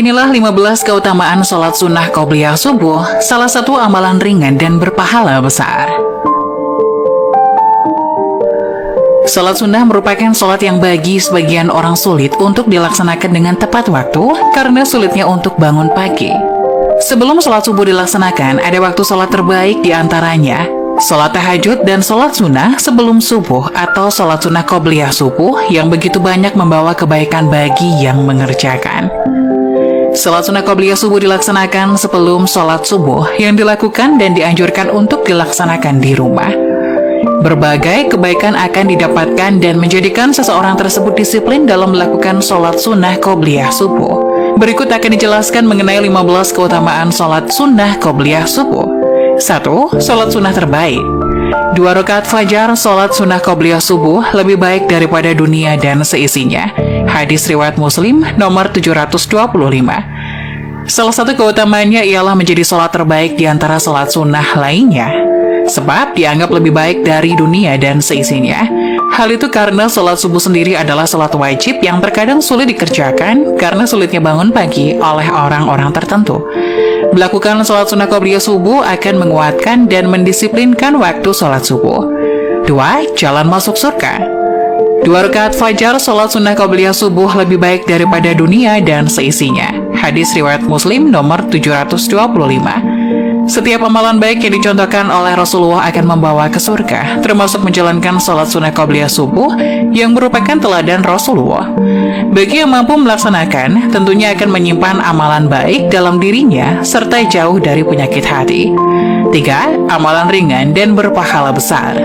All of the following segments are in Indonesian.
Inilah 15 keutamaan sholat sunnah qobliyah subuh, salah satu amalan ringan dan berpahala besar. Sholat sunnah merupakan sholat yang bagi sebagian orang sulit untuk dilaksanakan dengan tepat waktu karena sulitnya untuk bangun pagi. Sebelum sholat subuh dilaksanakan, ada waktu sholat terbaik diantaranya sholat tahajud dan sholat sunnah sebelum subuh atau sholat sunnah qobliyah subuh yang begitu banyak membawa kebaikan bagi yang mengerjakan. Sholat sunnah qobliyah subuh dilaksanakan sebelum sholat subuh yang dilakukan dan dianjurkan untuk dilaksanakan di rumah. Berbagai kebaikan akan didapatkan dan menjadikan seseorang tersebut disiplin dalam melakukan sholat sunnah qobliyah subuh. Berikut akan dijelaskan mengenai 15 keutamaan sholat sunnah qobliyah subuh. 1. Sholat sunnah terbaik. 2 rakaat fajar sholat sunnah qobliyah subuh lebih baik daripada dunia dan seisinya. Hadis riwayat Muslim nomor 725. Salah satu keutamanya ialah menjadi sholat terbaik di antara sholat sunnah lainnya, sebab dianggap lebih baik dari dunia dan seisinya. Hal itu karena sholat subuh sendiri adalah sholat wajib yang terkadang sulit dikerjakan karena sulitnya bangun pagi oleh orang-orang tertentu. Melakukan sholat sunnah qobliyah subuh akan menguatkan dan mendisiplinkan waktu sholat subuh. 2. Jalan masuk surga. 2 rakaat fajar sholat sunnah qobliyah subuh lebih baik daripada dunia dan seisinya. Hadis riwayat Muslim nomor 725. Setiap amalan baik yang dicontohkan oleh Rasulullah akan membawa ke surga, termasuk menjalankan sholat sunnah qobliyah subuh yang merupakan teladan Rasulullah. Bagi yang mampu melaksanakan, tentunya akan menyimpan amalan baik dalam dirinya serta jauh dari penyakit hati. 3. Amalan ringan dan berpahala besar.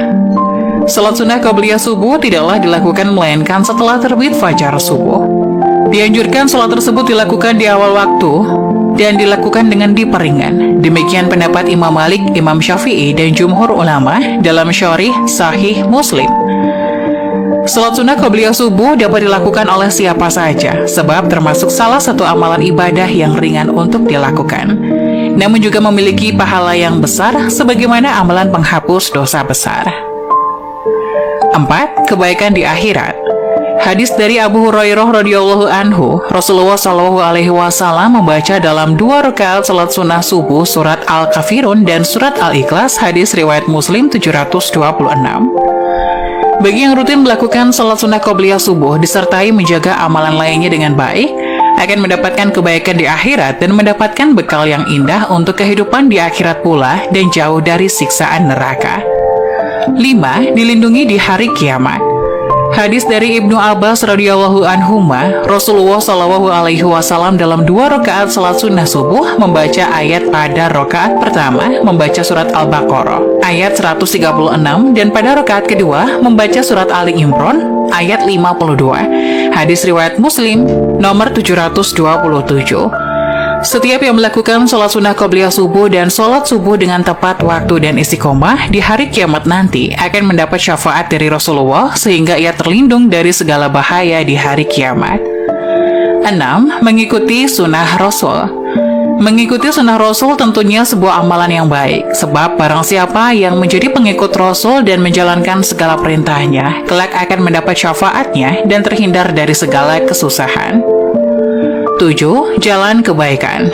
Sholat sunnah qobliyah subuh tidaklah dilakukan melainkan setelah terbit fajar subuh. Dianjurkan sholat tersebut dilakukan di awal waktu dan dilakukan dengan diperingan. Demikian pendapat Imam Malik, Imam Syafi'i, dan jumhur ulama dalam syarih Sahih Muslim. Sholat sunnah qobliyah subuh dapat dilakukan oleh siapa saja, sebab termasuk salah satu amalan ibadah yang ringan untuk dilakukan, namun juga memiliki pahala yang besar sebagaimana amalan penghapus dosa besar. 4. Kebaikan di akhirat. Hadis dari Abu Hurairah radhiyallahu anhu, Rasulullah shallallahu alaihi wasallam membaca dalam 2 rakaat salat sunnah subuh surat Al-Kafirun dan surat Al-Ikhlas. Hadis riwayat Muslim 726. Bagi yang rutin melakukan salat sunnah qobliyah subuh disertai menjaga amalan lainnya dengan baik, akan mendapatkan kebaikan di akhirat dan mendapatkan bekal yang indah untuk kehidupan di akhirat pula dan jauh dari siksaan neraka. 5. Dilindungi di hari kiamat. Hadis dari Ibnu Abbas radhiyallahu anhuma, Rasulullah shallallahu alaihi wasallam dalam 2 rakaat salat sunnah subuh membaca ayat pada rakaat pertama membaca surat Al-Baqarah ayat 136 dan pada rakaat kedua membaca surat Ali Imran ayat 52. Hadis riwayat Muslim nomor 727. Setiap yang melakukan sholat sunnah qobliyah subuh dan sholat subuh dengan tepat waktu dan istiqomah di hari kiamat nanti akan mendapat syafaat dari Rasulullah sehingga ia terlindung dari segala bahaya di hari kiamat. 6. Mengikuti sunnah Rasul. Mengikuti sunnah Rasul tentunya sebuah amalan yang baik, sebab barang siapa yang menjadi pengikut Rasul dan menjalankan segala perintahnya, kelak akan mendapat syafaatnya dan terhindar dari segala kesusahan. 7. Jalan kebaikan.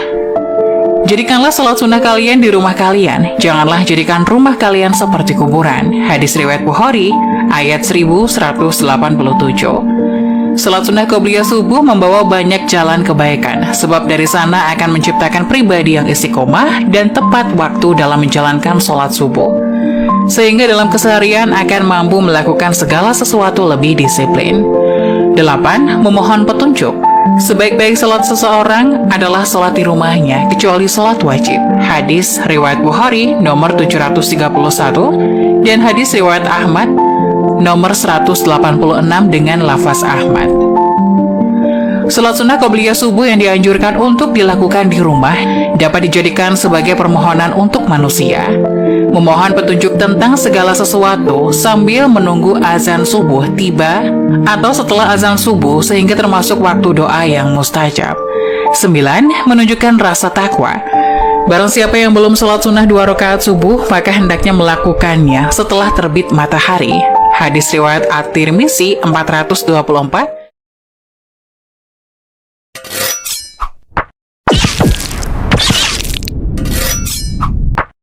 Jadikanlah salat sunnah kalian di rumah kalian, janganlah jadikan rumah kalian seperti kuburan. Hadis riwayat Bukhari ayat 1187. Salat sunnah qobliyah subuh membawa banyak jalan kebaikan, sebab dari sana akan menciptakan pribadi yang istiqomah dan tepat waktu dalam menjalankan sholat subuh, sehingga dalam keseharian akan mampu melakukan segala sesuatu lebih disiplin. 8. Memohon petunjuk. Sebaik-baik salat seseorang adalah salat di rumahnya, kecuali salat wajib. Hadis riwayat Bukhari nomor 731 dan hadis riwayat Ahmad nomor 186 dengan lafaz Ahmad. Salat sunnah qobliyah subuh yang dianjurkan untuk dilakukan di rumah dapat dijadikan sebagai permohonan untuk manusia. Memohon petunjuk tentang segala sesuatu sambil menunggu azan subuh tiba atau setelah azan subuh sehingga termasuk waktu doa yang mustajab. 9. Menunjukkan rasa takwa. Barang siapa yang belum salat sunnah 2 rakaat subuh, maka hendaknya melakukannya setelah terbit matahari. Hadis riwayat At-Tirmizi 424